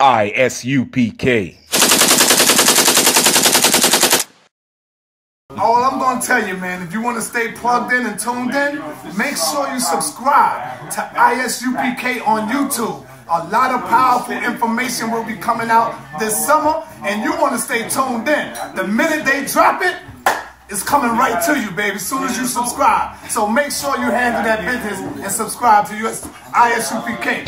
I.S.U.P.K. All I'm going to tell you, man, if you want to stay plugged in and tuned in, make sure you subscribe to I.S.U.P.K. on YouTube. A lot of powerful information will be coming out this summer, and you want to stay tuned in. The minute they drop it, it's coming right to you, baby, as soon as you subscribe. So make sure you handle that business and subscribe to I.S.U.P.K.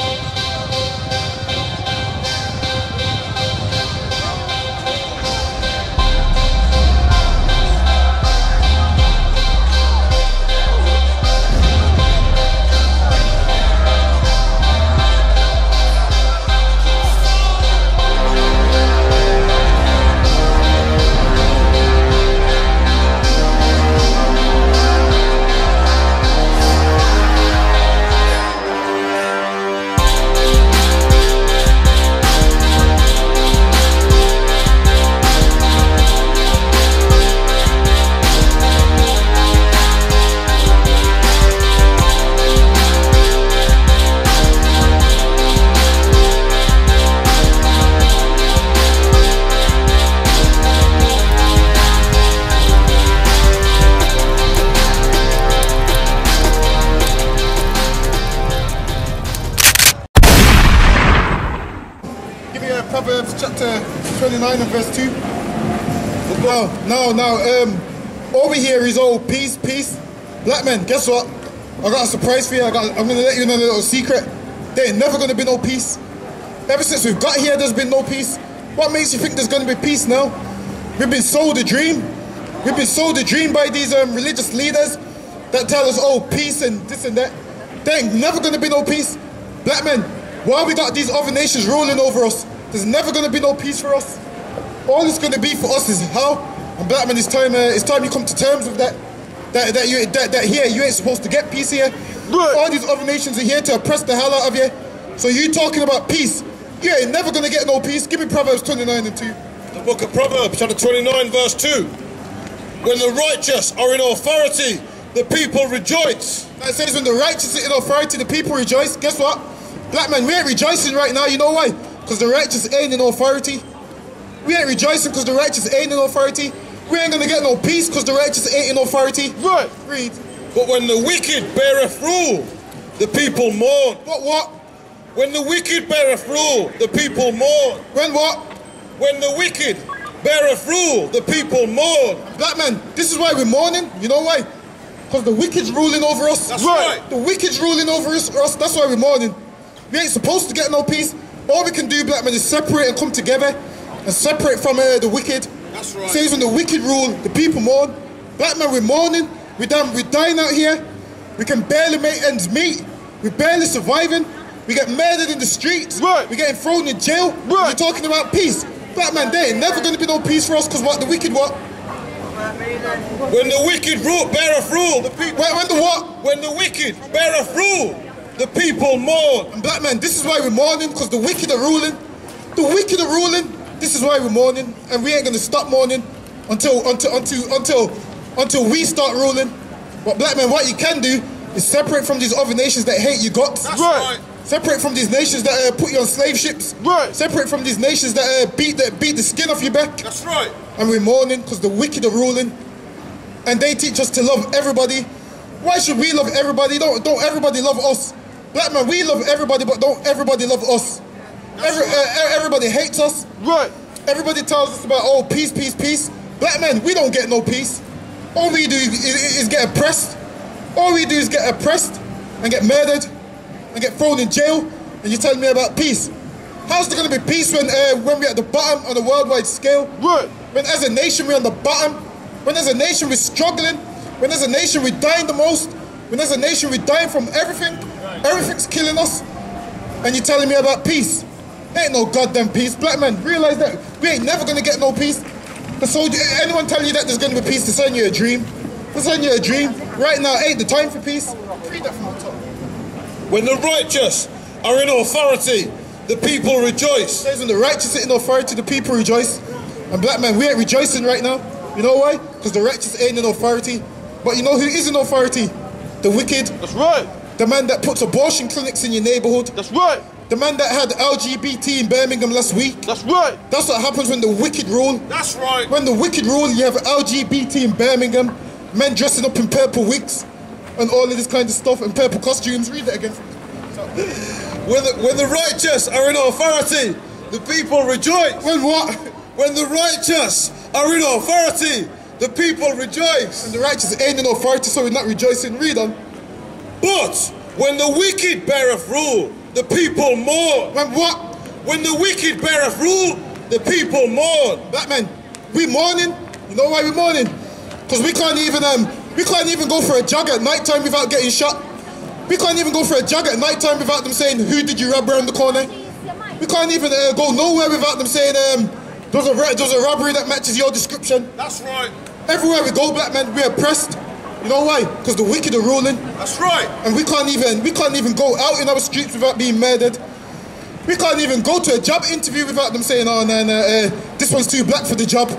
Proverbs chapter 29 and verse 2. Over here is all peace, peace. Black men, guess what? I got a surprise for you. I'm going to let you know a little secret. There ain't never going to be no peace. Ever since we've got here, there's been no peace. What makes you think there's going to be peace now? We've been sold a dream. We've been sold a dream by these religious leaders that tell us, oh, peace and this and that. There ain't never going to be no peace. Black men, why we got these other nations ruling over us? There's never going to be no peace for us. All it's going to be for us is hell. And black man, it's time you come to terms with that. That here you ain't supposed to get peace here. Right. All these other nations are here to oppress the hell out of you. So you talking about peace? You ain't never going to get no peace. Give me Proverbs 29 and 2. The book of Proverbs, chapter 29, verse 2. When the righteous are in authority, the people rejoice. That says when the righteous are in authority, the people rejoice. Guess what? Black man, we ain't rejoicing right now. You know why? Because the righteous ain't in authority. We ain't rejoicing because the righteous ain't in authority. We ain't gonna get no peace because the righteous ain't in authority. Right. Read. But when the wicked beareth rule, the people mourn. What? When the wicked beareth rule, the people mourn. When what? When the wicked beareth rule, the people mourn. Black man, this is why we're mourning. You know why? Because the wicked's ruling over us. That's right. The wicked's ruling over us. That's why we're mourning. We ain't supposed to get no peace. All we can do, black men, is separate and come together and separate from the wicked. That's right. Says when the wicked rule, the people mourn. Black men, we're mourning. We're dying out here. We can barely make ends meet. We're barely surviving. We get murdered in the streets. Right. We're getting thrown in jail. Right. You're talking about peace. Black man, there ain't never going to be no peace for us because what? The wicked what? When the wicked beareth rule, the people... When the what? When the wicked beareth rule, the people mourn. And black man, this is why we're mourning, because the wicked are ruling. The wicked are ruling. This is why we're mourning, and we ain't gonna stop mourning until we start ruling. But black man, what you can do is separate from these other nations that hate you guts. That's right. Separate from these nations that put you on slave ships. Right. Separate from these nations that beat the skin off your back. That's right. And we're mourning because the wicked are ruling, and they teach us to love everybody. Why should we love everybody? Don't everybody love us? Black man, we love everybody, but don't everybody love us? Everybody hates us. Right. Everybody tells us about, oh, peace, peace, peace. Black man, we don't get no peace. All we do is get oppressed. All we do is get oppressed and get murdered and get thrown in jail. And you're telling me about peace? How's there going to be peace when we're at the bottom on a worldwide scale? Right. When as a nation we're on the bottom. When as a nation we're struggling. When as a nation we're dying the most. When as a nation we're dying from everything. Everything's killing us. And you're telling me about peace? Ain't no goddamn peace. Black man, realize that we ain't never gonna get no peace. So anyone telling you that there's gonna be peace, they're selling you a dream. They're selling you a dream. Right now ain't the time for peace. Read that from the top. When the righteous are in authority, the people rejoice. It says when the righteous are in authority, the people rejoice. And black man, we ain't rejoicing right now. You know why? Because the righteous ain't in authority. But you know who is in authority? The wicked. That's right. The man that puts abortion clinics in your neighborhood. That's right. The man that had LGBT in Birmingham last week. That's right. That's what happens when the wicked rule. That's right. When the wicked rule, you have LGBT in Birmingham, men dressing up in purple wigs and all of this kind of stuff and purple costumes. Read it again. When the righteous are in authority, the people rejoice. When what? When the righteous are in authority, the people rejoice. And the righteous ain't in authority, so we're not rejoicing. Read on. But when the wicked beareth rule, the people mourn. When what? When the wicked beareth rule, the people mourn. Black men, we mourning. You know why we mourning? Because we can't even go for a jog at night time without getting shot. We can't even go for a jog at night time without them saying, who did you rob around the corner? We can't even go nowhere without them saying, there's a robbery that matches your description. That's right. Everywhere we go, black men, we're oppressed. You know why? Because the wicked are ruling. That's right. And we can't even go out in our streets without being murdered. We can't even go to a job interview without them saying, oh, no, this one's too black for the job.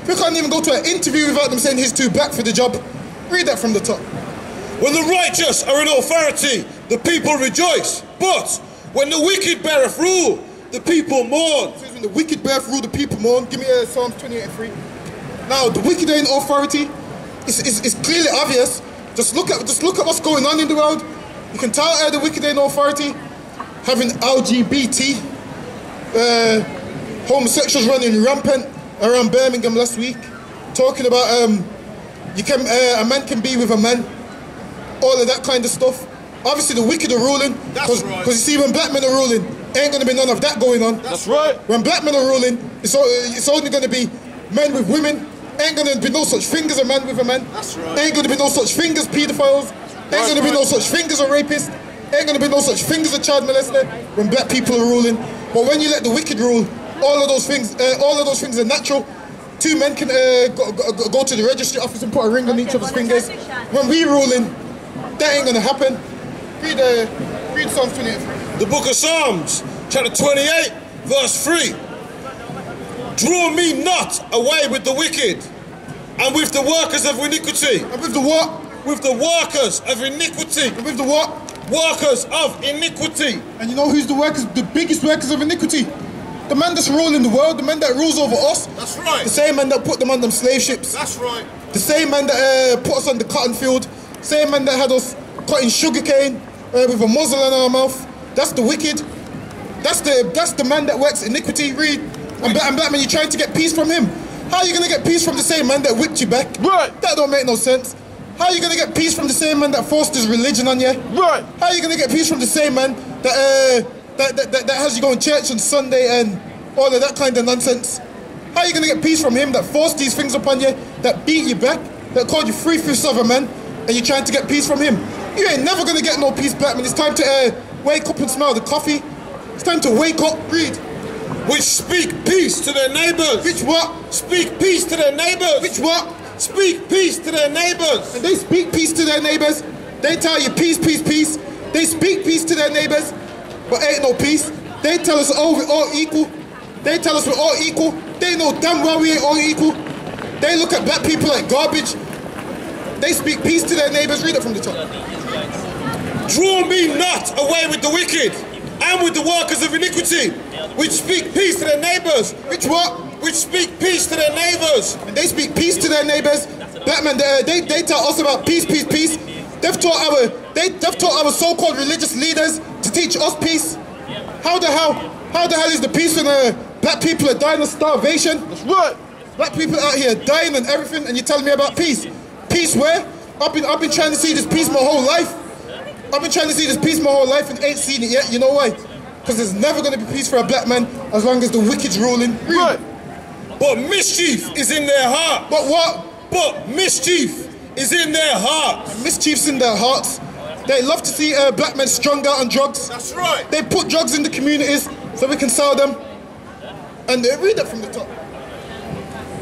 We can't even go to an interview without them saying he's too black for the job. Read that from the top. When the righteous are in authority, the people rejoice. But when the wicked beareth rule, the people mourn. When the wicked beareth rule, the people mourn. Give me Psalms 28:3. Now, the wicked are in authority. It's clearly obvious. Just look at what's going on in the world. You can tell the wicked are in authority. Having LGBT homosexuals running rampant around Birmingham last week, talking about a man can be with a man, all of that kind of stuff. Obviously, the wicked are ruling. That's right. Because you see, when black men are ruling, ain't gonna be none of that going on. That's right. When black men are ruling, it's only gonna be men with women. Ain't gonna be no such thing as a man with a man. That's right. Ain't gonna be no such thing as pedophiles. Ain't gonna be no such thing as a rapist. Ain't gonna be no such thing as a child molester when black people are ruling. But when you let the wicked rule, all of those things are natural. Two men can go to the registry office and put a ring on each other's fingers. When we ruling, that ain't gonna happen. Read Psalms 28. The book of Psalms, chapter 28, verse 3. Draw me not away with the wicked, and with the workers of iniquity. And with the what? With the workers of iniquity. And with the what? Workers of iniquity. And you know who's the biggest workers of iniquity? The man that's ruling the world, the man that rules over us. That's right. The same man that put them on them slave ships. That's right. The same man that put us on the cotton field. Same man that had us cutting sugarcane with a muzzle in our mouth. That's the wicked. That's the man that works iniquity. Read. And black man, you're trying to get peace from him. How are you going to get peace from the same man that whipped you back? Right. That don't make no sense. How are you going to get peace from the same man that forced his religion on you? Right. How are you going to get peace from the same man that has you going to church on Sunday and all of that kind of nonsense? How are you going to get peace from him that forced these things upon you, that beat you back, that called you 3/5 of a man, and you're trying to get peace from him? You ain't never going to get no peace, black man. It's time to wake up and smell the coffee. It's time to wake up, read. Which speak peace to their neighbours. Which what? Speak peace to their neighbours. Which what? Speak peace to their neighbours. And they speak peace to their neighbours. They tell you peace, peace, peace. They speak peace to their neighbours, but ain't no peace. They tell us, oh, we're all equal. They tell us we're all equal. They know damn well we ain't all equal. They look at black people like garbage. They speak peace to their neighbours. Read it from the top. Draw me not away with the wicked, and with the workers of iniquity, which speak peace to their neighbours. Which what? Which speak peace to their neighbours. And they speak peace to their neighbours. Black man, they tell us about peace, peace, peace. They've taught our so-called religious leaders to teach us peace. How the hell is the peace when black people are dying of starvation? That's right. Black people out here dying and everything, and you're telling me about peace? Peace where? I've been trying to see this peace my whole life. I've been trying to see this peace my whole life and ain't seen it yet. You know why? Because there's never going to be peace for a black man as long as the wicked's ruling. Right. But mischief is in their heart. But what? But mischief is in their hearts. Mischief's in their hearts. They love to see black men strung out on drugs. That's right. They put drugs in the communities so we can sell them. And they read that from the top.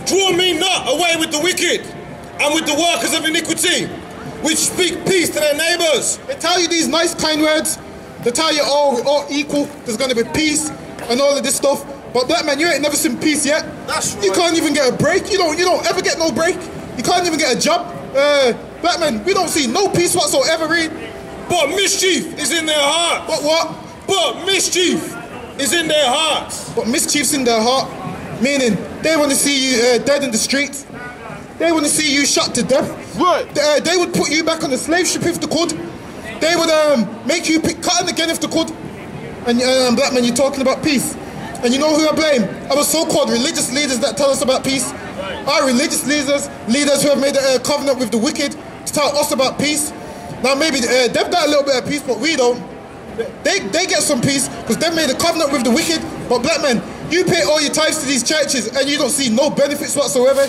Draw me not away with the wicked, and with the workers of iniquity, which speak peace to their neighbours. They tell you these nice, kind words. They tell you, oh, we're all equal. There's going to be peace and all of this stuff. But black man, you ain't never seen peace yet. That's right. You can't even get a break. You don't ever get no break. You can't even get a job. Black man, we don't see no peace whatsoever, read. But mischief is in their heart. But what? But mischief is in their hearts. But mischief's in their heart, meaning they want to see you dead in the streets. They want to see you shot to death. Right. They would put you back on the slave ship if they could. They would make you pick cotton again if they could. And black man, you're talking about peace. And you know who I blame? Our so-called religious leaders that tell us about peace. Our religious leaders who have made a covenant with the wicked to tell us about peace. Now maybe they've got a little bit of peace, but we don't. They get some peace because they've made a covenant with the wicked. But black man, you pay all your tithes to these churches and you don't see no benefits whatsoever.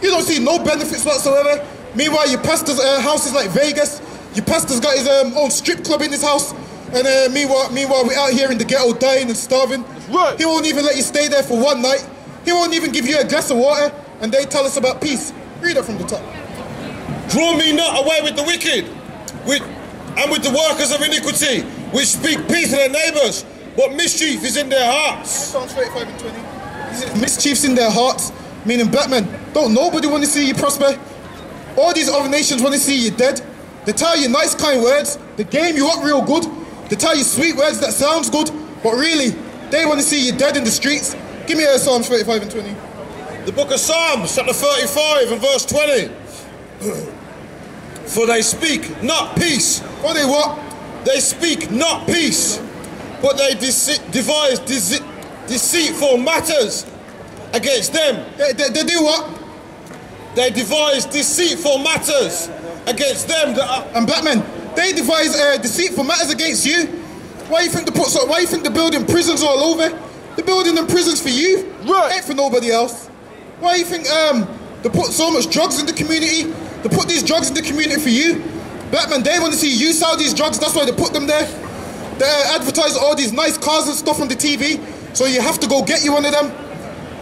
You don't see no benefits whatsoever. Meanwhile, your pastor's house is like Vegas. Your pastor's got his own strip club in his house. And meanwhile, we're out here in the ghetto dying and starving. Right. He won't even let you stay there for one night. He won't even give you a glass of water. And they tell us about peace. Read it from the top. Draw me not away with the wicked, and with the workers of iniquity, which speak peace to their neighbours, but mischief is in their hearts. Psalms 35 and 20. Mischief's in their hearts, meaning black men, don't nobody want to see you prosper. All these other nations want to see you dead. They tell you nice kind words, they game you up real good. They tell you sweet words that sounds good, but really, they want to see you dead in the streets. Give me Psalms 35 and 20. The book of Psalms, chapter 35 and verse 20. For they speak not peace. For they what? They speak not peace, but they devise deceitful matters against them. They do what? They devise deceitful matters against them that are... And black men, they devise deceitful matters against you. Why you think they're building prisons all over? They're building them prisons for you, right? Ain't for nobody else. Why you think they put so much drugs in the community? They put these drugs in the community for you. Black men, they want to see you sell these drugs, that's why they put them there. They advertise all these nice cars and stuff on the TV, so you have to go get you one of them.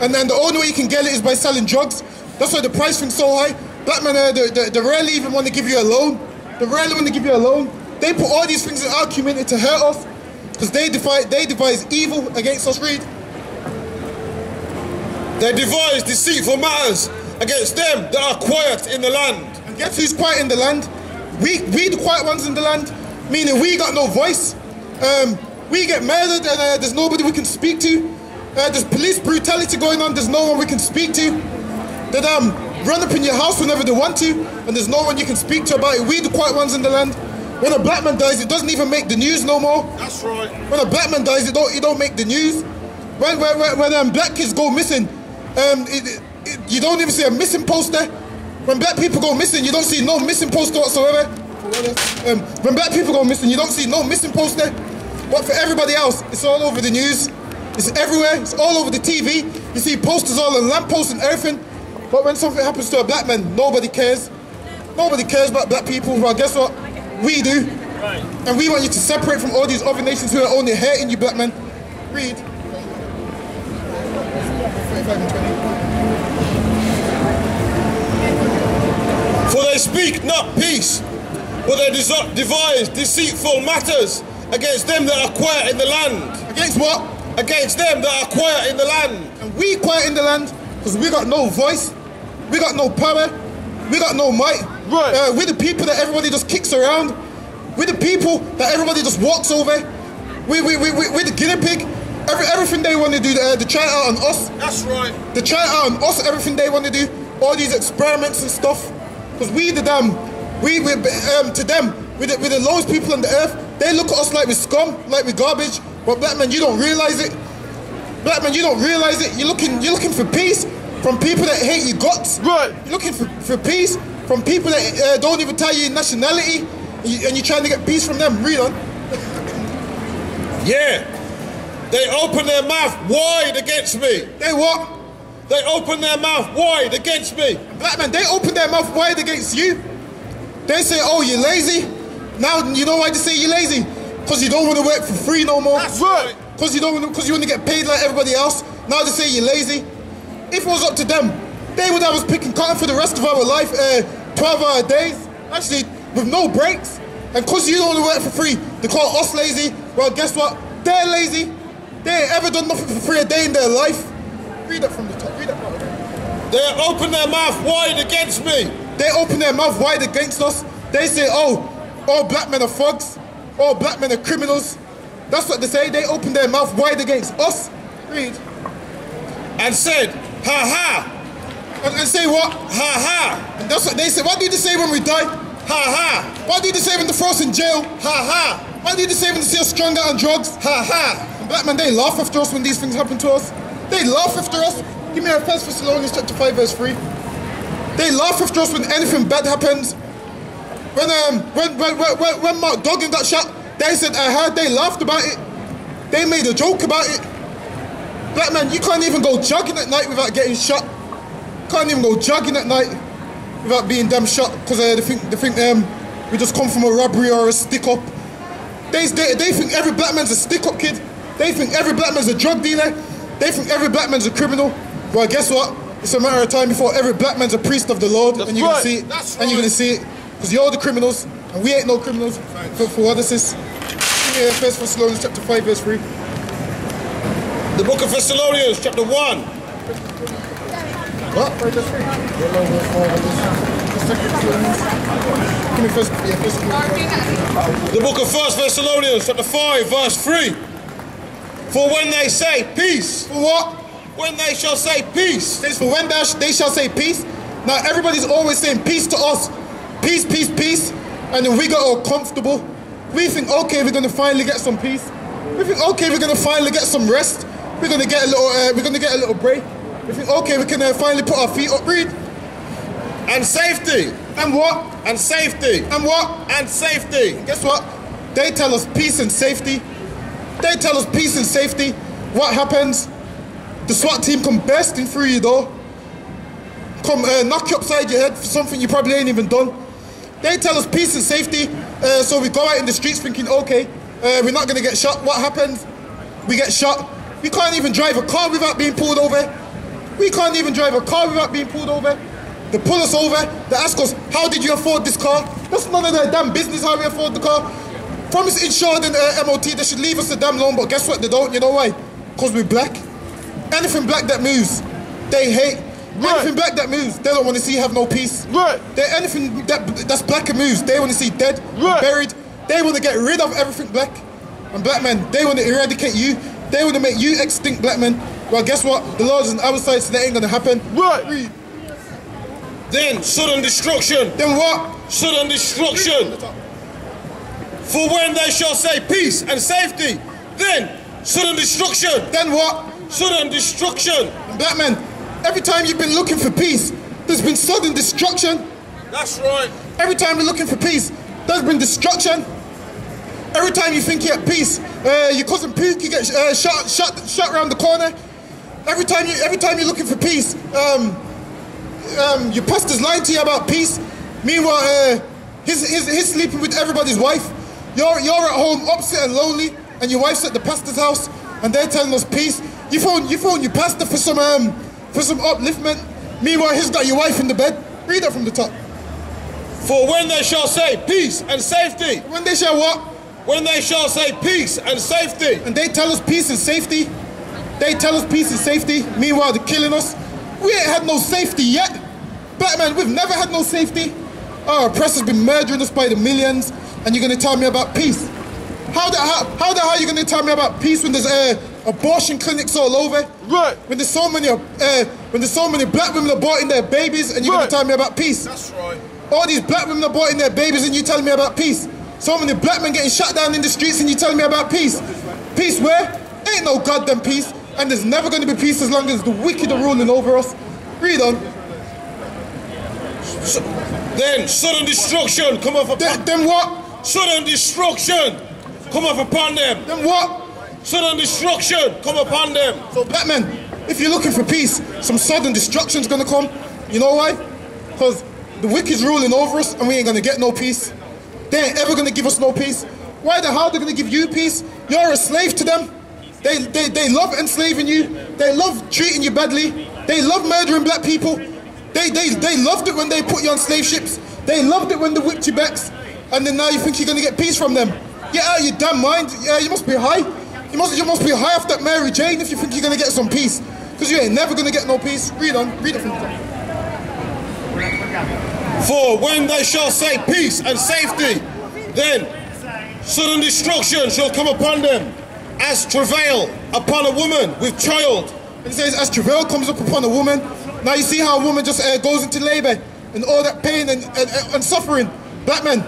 And then the only way you can get it is by selling drugs. That's why the price thing's so high. Black men, they rarely even want to give you a loan. They rarely want to give you a loan. They put all these things in our community to hurt us, because they devise evil against us. Read. They devise deceitful matters against them that are quiet in the land. And guess who's quiet in the land? We the quiet ones in the land, meaning we got no voice. We get murdered and there's nobody we can speak to. There's police brutality going on, there's no one we can speak to. They run up in your house whenever they want to, and there's no one you can speak to about it. We the quiet ones in the land. When a black man dies, it doesn't even make the news no more. That's right. When a black man dies, it don't make the news. When black kids go missing, you don't even see a missing poster. When black people go missing, you don't see no missing poster whatsoever. When black people go missing, you don't see no missing poster. But for everybody else, it's all over the news. It's everywhere. It's all over the TV. You see posters all on lampposts and everything. But when something happens to a black man, nobody cares. Nobody cares about black people. Well, guess what? We do. Right. And we want you to separate from all these other nations who are only hating you, black men. Read. 35 and 20. For they speak not peace, but they devise deceitful matters against them that are quiet in the land. Against what? Against them that are quiet in the land. And we quiet in the land because we got no voice, we got no power, we got no might. Right. We're the people that everybody just kicks around. We're the people that everybody just walks over. We're the guinea pig. Everything they want to do, they try it out on us. That's right. They try it out on us, everything they want to do. All these experiments and stuff. Because to them, we're the lowest people on the earth. They look at us like we're scum, like we're garbage. But black man, you don't realize it. Black man, you don't realize it. You're looking for peace from people that hate your guts. Right. You're looking for peace from people that don't even tell you your nationality, and you're trying to get peace from them. Read on. Yeah. They open their mouth wide against me. They what? They open their mouth wide against me. Black man, they open their mouth wide against you. They say, oh, you're lazy. Now, you know why they say you're lazy? Because you don't want to work for free no more. That's right. Because you want to get paid like everybody else. Now they say you're lazy. If it was up to them, they would have us picking cotton for the rest of our life, 12-hour days, actually with no breaks. And because you don't want to work for free, they call us lazy. Well, guess what? They're lazy. They ain't ever done nothing for free a day in their life. Read that from the top. Read that part again. They open their mouth wide against me. They open their mouth wide against us. They say, oh, all black men are thugs. All black men are criminals. That's what they say. They opened their mouth wide against us. Read. And said, ha ha. And say what? Ha ha. And that's what they say. What did they say when we die? Ha ha. What did they say when they throw us in jail? Ha ha. What did they say when they see us strung out on drugs? Ha ha. And black men, they laugh after us when these things happen to us. They laugh after us. Give me a 1 Thessalonians chapter 5 verse 3. They laugh after us when anything bad happens. When Mark Duggan got shot, they said, they laughed about it. They made a joke about it. Black man, you can't even go jogging at night without getting shot. Can't even go jogging at night without being damn shot because they think we just come from a robbery or a stick-up. They think every black man's a stick-up kid. They think every black man's a drug dealer. They think every black man's a criminal. Well, guess what? It's a matter of time before every black man's a priest of the Lord. That's and you're right. going to see it. That's and you're going to see it. Because you're the criminals, and we ain't no criminals. For what this is. 1 Thessalonians chapter 5 verse 3. The book of Thessalonians, chapter 1. What? The book of 1 Thessalonians, chapter 5, verse 3. For when they say peace. For what? When they shall say peace. For when they shall say peace. Now everybody's always saying peace to us. Peace, peace, peace. And then we got all comfortable. We think, okay, we're gonna finally get some peace. We think, okay, we're gonna finally get some rest. We're gonna get a little break. We think, okay, we can finally put our feet up, read. And safety. And what? And safety. And what? And safety. Guess what? They tell us peace and safety. They tell us peace and safety. What happens? The SWAT team come bursting through your door. Come knock you upside your head for something you probably ain't even done. They tell us peace and safety. So we go out in the streets thinking, okay, we're not gonna get shot. What happens? We get shot. We can't even drive a car without being pulled over. We can't even drive a car without being pulled over. They pull us over. They ask us, how did you afford this car? That's none of their damn business how we afford the car. Promise insured and MOT, they should leave us a damn loan, but guess what? They don't. You know why? Because we're black. Anything black that moves, they hate. Right. Anything black that moves, they don't want to see have no peace. Right. Anything that's black and moves, they want to see dead, right. Buried. They want to get rid of everything black. And black men, they want to eradicate you. They want to make you extinct, black men. Well, guess what? The Lord's on our side, so that ain't going to happen. Right. Then sudden destruction. Then what? Sudden destruction. For when they shall say peace and safety, then sudden destruction. Then what? Sudden destruction. And black men, every time you've been looking for peace, there's been sudden destruction. That's right. Every time you're looking for peace, there's been destruction. Every time you think you're at peace, your cousin Pookie gets shot around the corner. Every time you're looking for peace, your pastor's lying to you about peace. Meanwhile, he's sleeping with everybody's wife. You're at home upset and lonely, and your wife's at the pastor's house, and they're telling us peace. You phone your pastor for some upliftment. Meanwhile, he's got your wife in the bed. Read that from the top. For when they shall say peace and safety. When they shall what? When they shall say peace and safety. And they tell us peace and safety. They tell us peace and safety. Meanwhile, they're killing us. We ain't had no safety yet. Batman, we've never had no safety. Our oppressors been murdering us by the millions, and you're gonna tell me about peace? How the hell are you gonna tell me about peace when there's abortion clinics all over? Right. When there's so many black women aborting their babies, and you're gonna tell me about peace? That's right. All these black women aborting their babies, and you telling me about peace? So many black men getting shot down in the streets, and you telling me about peace? Peace where? Ain't no goddamn peace, and there's never gonna be peace as long as the wicked are ruling over us. Read on. Then sudden destruction come off upon Then what? Sudden destruction come off upon them. Then what? Sudden destruction come upon them. So black men, if you're looking for peace, some sudden destruction's gonna come. You know why? Because the wicked's ruling over us, and we ain't gonna get no peace. They ain't ever gonna give us no peace. Why the hell are they gonna give you peace? You're a slave to them. They love enslaving you. They love treating you badly. They love murdering black people. They loved it when they put you on slave ships. They loved it when they whipped you backs. And then now you think you're gonna get peace from them. Get out of your damn mind. Yeah, you must be high. You must be high off that Mary Jane if you think you're gonna get some peace. Because you ain't never gonna get no peace. Read on. Read it from the top. For when they shall say peace and safety, then sudden destruction shall come upon them. as travail upon a woman with child. And it says, as travail comes up upon a woman. Now you see how a woman just goes into labor and all that pain and suffering. Black man,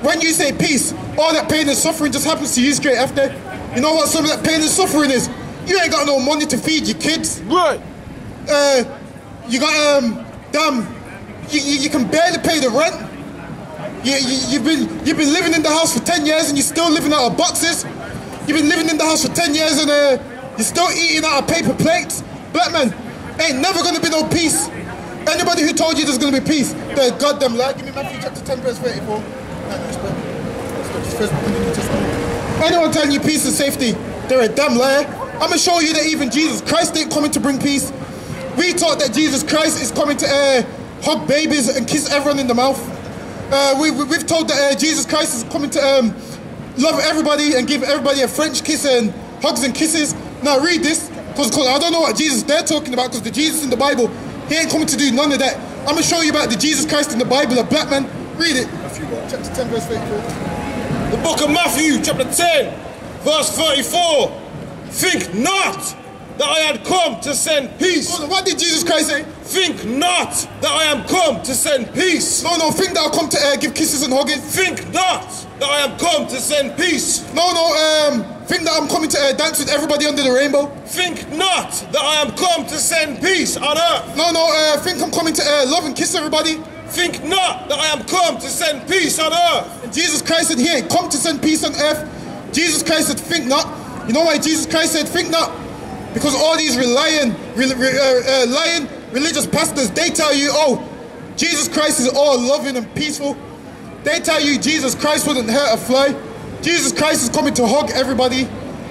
when you say peace, all that pain and suffering just happens to you straight after. You know what some of that pain and suffering is? You ain't got no money to feed your kids. Right. You got, you can barely pay the rent. You've been living in the house for 10 years and you're still living out of boxes. You've been living in the house for 10 years and you're still eating out of paper plates. Black man, ain't never gonna be no peace. Anybody who told you there's gonna be peace, they're a goddamn lie. Give me Matthew chapter 10 verse 34. Anyone telling you peace and safety, they're a damn liar. I'm gonna show you that even Jesus Christ ain't coming to bring peace. We taught that Jesus Christ is coming to hug babies and kiss everyone in the mouth. We've told that Jesus Christ is coming to love everybody and give everybody a French kiss and hugs and kisses. Now read this, because I don't know what Jesus they're talking about, because the Jesus in the Bible, he ain't coming to do none of that. I'm going to show you about the Jesus Christ in the Bible, a black man. Read it. Chapter 10 verse 34. The book of Matthew, chapter 10, verse 34. Think not that I had come to send peace. Hold on, what did Jesus Christ say? Think not that I am come to send peace. No, think that I'll come to give kisses and hugging. Think not that I am come to send peace. No, think that I'm coming to dance with everybody under the rainbow. Think not that I am come to send peace on earth. No, think I'm coming to love and kiss everybody. Think not that I am come to send peace on earth. And Jesus Christ said he ain't come to send peace on earth. Jesus Christ said think not. You know why Jesus Christ said think not? Because all these lying religious pastors, they tell you, oh, Jesus Christ is all loving and peaceful. They tell you Jesus Christ wouldn't hurt a fly. Jesus Christ is coming to hug everybody.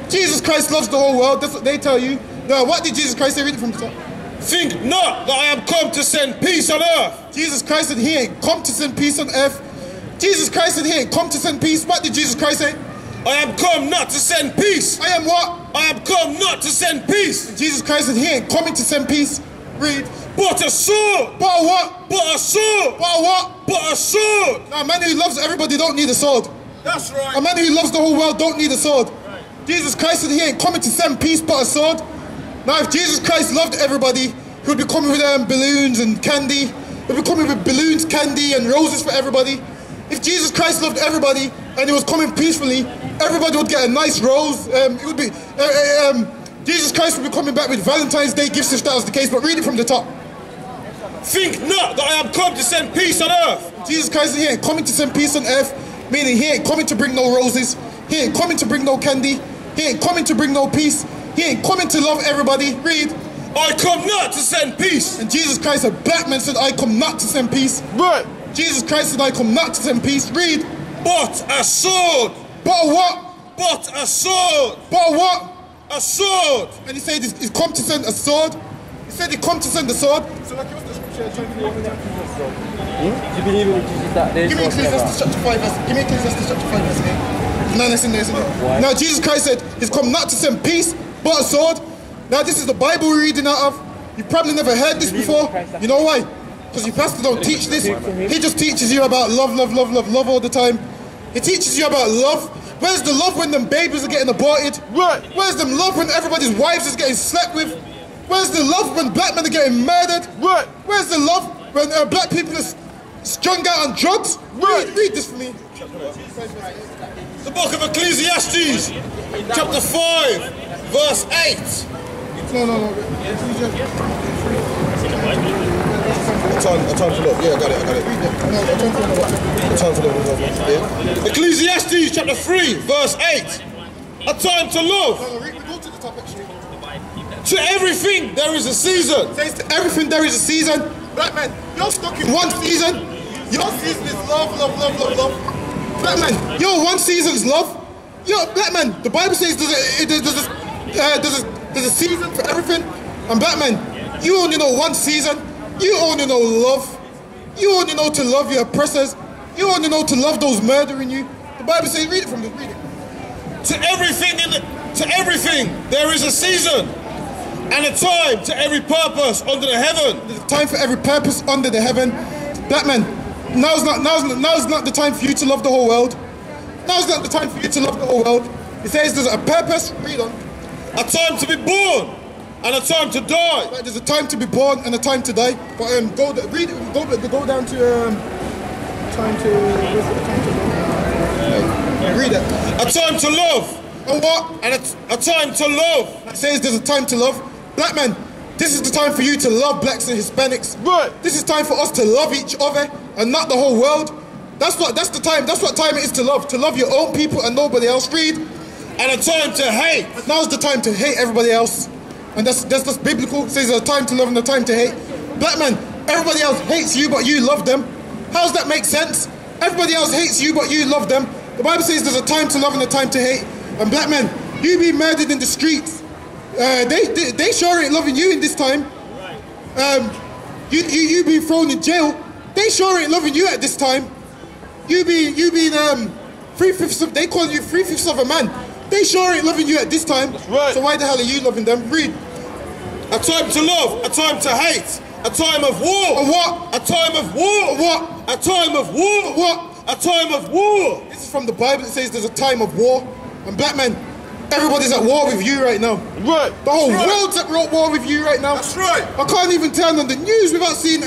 Jesus Christ loves the whole world. That's what they tell you. Now, what did Jesus Christ say? Read it from the top. Think not that I am come to send peace on earth. Jesus Christ said he ain't come to send peace on earth. Jesus Christ said he ain't come to send peace. What did Jesus Christ say? I am come not to send peace. I am what? I am come not to send peace. Jesus Christ said he ain't coming to send peace. Read. But a sword. But a what? But a sword. But a what? But a sword. Now, a man who loves everybody don't need a sword. That's right. A man who loves the whole world don't need a sword. Right. Jesus Christ said he ain't coming to send peace but a sword. Now, if Jesus Christ loved everybody, he would be coming with balloons and candy. He would be coming with balloons, candy, and roses for everybody. If Jesus Christ loved everybody and he was coming peacefully, everybody would get a nice rose. It would be Jesus Christ would be coming back with Valentine's Day gifts if that was the case. But read it from the top. Think not that I am come to send peace on earth. Jesus Christ said he ain't coming to send peace on earth, meaning he ain't coming to bring no roses. He ain't coming to bring no candy. He ain't coming to bring no peace. He ain't coming to love everybody. Read. I come not to send peace. And Jesus Christ, a black man, said, I come not to send peace. Right. Jesus Christ said, I come not to send peace. Read. But a sword. But a what? But a sword. But a what? A sword. And he said he's come to send a sword. He said he come to send a sword. So like, what's the scripture? Do you believe in Jesus that there's Give me Ecclesiastes chapter 5 verse. Give me Ecclesiastes chapter 5 verse 8. No, listen there, isn't it? Why? Now Jesus Christ said he's come not to send peace, but a sword. Now this is the Bible we're reading out of. You've probably never heard this before. You know why? Because your pastor don't teach this. He just teaches you about love all the time. He teaches you about love. Where's the love when them babies are getting aborted? Right. Where's the love when everybody's wives is getting slept with? Where's the love when black men are getting murdered? Right. Where's the love when black people are strung out on drugs? Right. Read this for me. The book of Ecclesiastes, chapter 5, verse 8. No. A time to look. Yeah, I got it. A time to look. Ecclesiastes chapter 3, verse 8. A time to love. No, we go to the top actually. To everything there is a season. It says to everything there is a season. Black man, you're stuck in one season. Your season is love. Black man, your one season is love. Yo, black man, the Bible says there's a season for everything. And black man, you only know one season. You only know love. You only know to love your oppressors. You only know to love those murdering you. The Bible says, read it. To everything there is a season, and a time to every purpose under the heaven. There's a time for every purpose under the heaven. Black man, now's not the time for you to love the whole world. Now's not the time for you to love the whole world. It says there's a purpose. Read on. A time to be born and a time to die. Right, there's a time to be born and a time to die. But go down to time to. Read it. A time to love. And what? And a time to love. It says there's a time to love. Black men, this is the time for you to love blacks and Hispanics. Right. This is time for us to love each other and not the whole world. That's what time it is to love your own people and nobody else. Read. And a time to hate. Now's the time to hate everybody else. And that's biblical. It says there's a time to love and a time to hate. Black men, everybody else hates you but you love them. How does that make sense? Everybody else hates you but you love them. The Bible says there's a time to love and a time to hate. And black men, you be murdered in the streets. They sure ain't loving you in this time. You be thrown in jail. They sure ain't loving you at this time. You been 3/5 of, they call you 3/5 of a man. They sure ain't loving you at this time. That's right. So why the hell are you loving them? Read. A time to love, a time to hate, a time of war. A what? A time of war. A what? A time of war. A what? A time of war. This is from the Bible. It says there's a time of war. And black men, everybody's at war with you right now. Right. The whole world's at war with you right now. That's right. I can't even turn on the news without seeing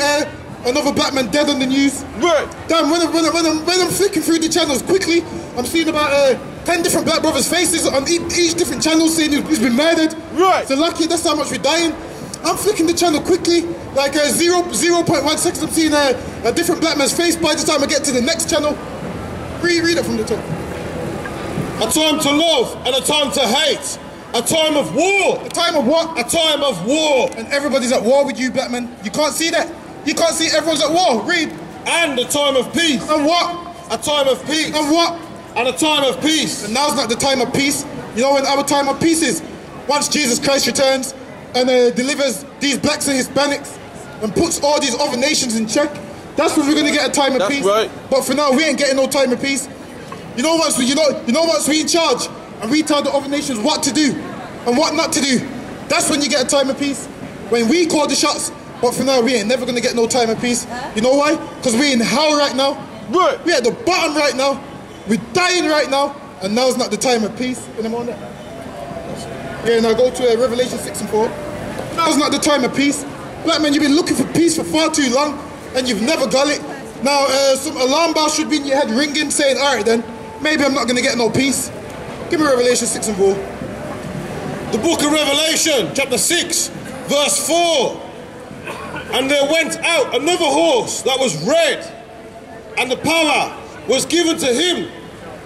another black man dead on the news. Right. Damn, when I'm flicking through the channels quickly, I'm seeing about 10 different black brothers' faces on each different channel saying he's been murdered. Right. So lucky, that's how much we're dying. I'm flicking the channel quickly, like 0.1 seconds, I'm seeing a different black man's face. By the time I get to the next channel, read it from the top. A time to love and a time to hate. A time of war. A time of what? A time of war. And everybody's at war with you, black man. You can't see that. You can't see everyone's at war. Read. And a time of peace. And what? A time of peace. And what? And a time of peace. And now's not the time of peace. You know when our time of peace is? Once Jesus Christ returns and delivers these blacks and Hispanics and puts all these other nations in check. That's when we're gonna get a time of peace. Right. But for now, we ain't getting no time of peace. You know once we in charge and we tell the other nations what to do and what not to do. That's when you get a time of peace. When we call the shots. But for now, we ain't never gonna get no time of peace. You know why? Because we're in hell right now. Right. We're at the bottom right now. We're dying right now. And now's not the time of peace. In the morning. Yeah, now go to Revelation 6 and 4. Now's not the time of peace. Black man, you've been looking for peace for far too long and you've never got it. Now, some alarm bell should be in your head ringing saying, all right then, maybe I'm not gonna get no peace. Give me Revelation 6 and 4. The book of Revelation, chapter 6, verse 4. And there went out another horse that was red, and the power was given to him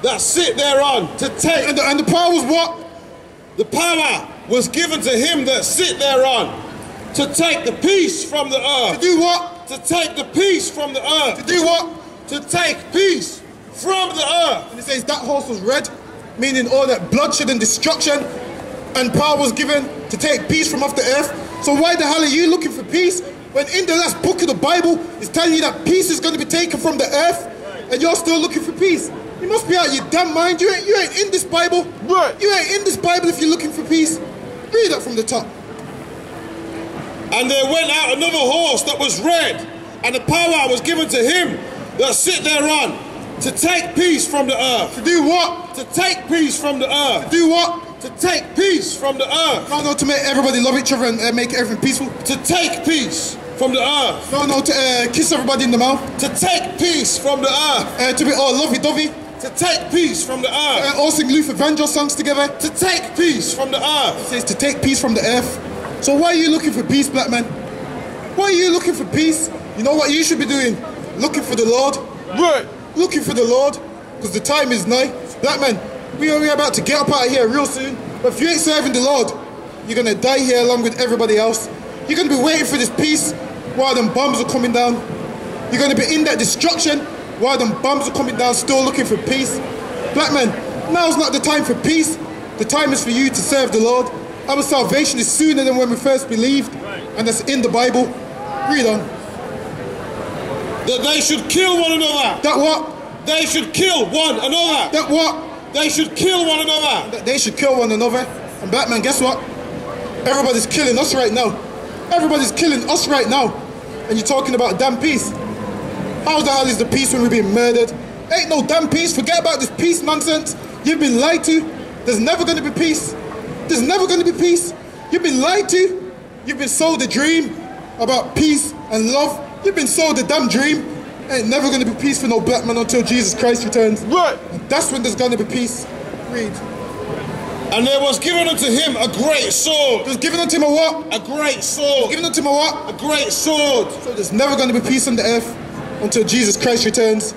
that sit thereon to take. And the power was what? The power was given to him that sit thereon to take the peace from the earth. To do what? To take the peace from the earth. To do what? To take peace from the earth. And it says that horse was red, meaning all that bloodshed and destruction, and power was given to take peace from off the earth. So why the hell are you looking for peace when in the last book of the Bible it's telling you that peace is going to be taken from the earth and you're still looking for peace? You must be out of your damn mind. You ain't in this Bible. Right. You ain't in this Bible if you're looking for peace. Read that from the top. And there went out another horse that was red, and the power was given to him that sit thereon to take peace from the earth. To do what? To take peace from the earth. To do what? To take peace from the earth. No, to make everybody love each other and make everything peaceful. To take peace from the earth. No, to kiss everybody in the mouth. To take peace from the earth. To be all lovey-dovey. To take peace from the earth. All sing Luther Vandross songs together. To take peace from the earth. It says to take peace from the earth. So why are you looking for peace, black man? Why are you looking for peace? You know what you should be doing? Looking for the Lord. Right. Looking for the Lord. Because the time is nigh. Black man, we are about to get up out of here real soon. But if you ain't serving the Lord, you're going to die here along with everybody else. You're going to be waiting for this peace while them bombs are coming down. You're going to be in that destruction while them bombs are coming down, still looking for peace. Black man, now's not the time for peace. The time is for you to serve the Lord. Our salvation is sooner than when we first believed. And that's in the Bible. Read on. That they should kill one another. That what? They should kill one another. That what? They should kill one another. That they should kill one another. And black man, guess what? Everybody's killing us right now. Everybody's killing us right now. And you're talking about damn peace. How the hell is the peace when we're being murdered? Ain't no damn peace. Forget about this peace nonsense. You've been lied to. there's never going to be peace. There's never going to be peace. You've been lied to. You've been sold a dream about peace and love. You've been sold a damn dream. Ain't never going to be peace for no black man until Jesus Christ returns. Right. And that's when there's going to be peace. Read. And there was given unto him a great sword. There's given unto him a what? A great sword. Given unto him a what? A great sword. So there's never going to be peace on the earth until Jesus Christ returns.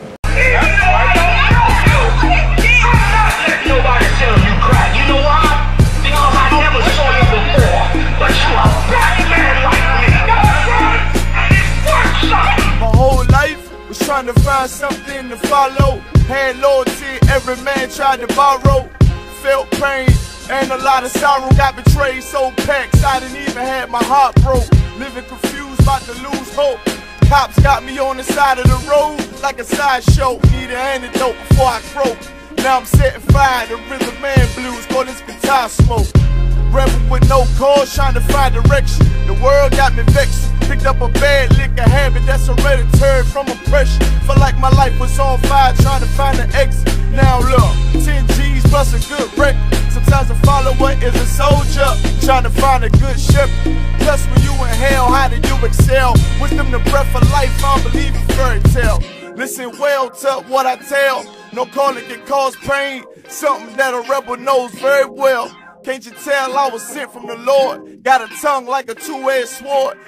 Trying to find something to follow. Had loyalty, every man tried to borrow. Felt pain and a lot of sorrow. Got betrayed, so packed, I didn't even have my heart broke. Living confused, about to lose hope. Cops got me on the side of the road like a sideshow. Need an antidote before I croak. Now I'm setting fire to rhythm man blues. Call this guitar smoke. Rebel with no cause, trying to find direction. The world got me vexed. Picked up a bad liquor habit that's hereditary from oppression. Felt like my life was on fire, trying to find an exit. Now look, 10 G's plus a good record. Sometimes a follower is a soldier, trying to find a good shepherd. Plus when you in hell, how do you excel? Wisdom the breath of life, I don't believe in fairy tale. Listen well to what I tell. No calling can cause pain, something that a rebel knows very well. Can't you tell I was sent from the Lord? Got a tongue like a two-edged sword.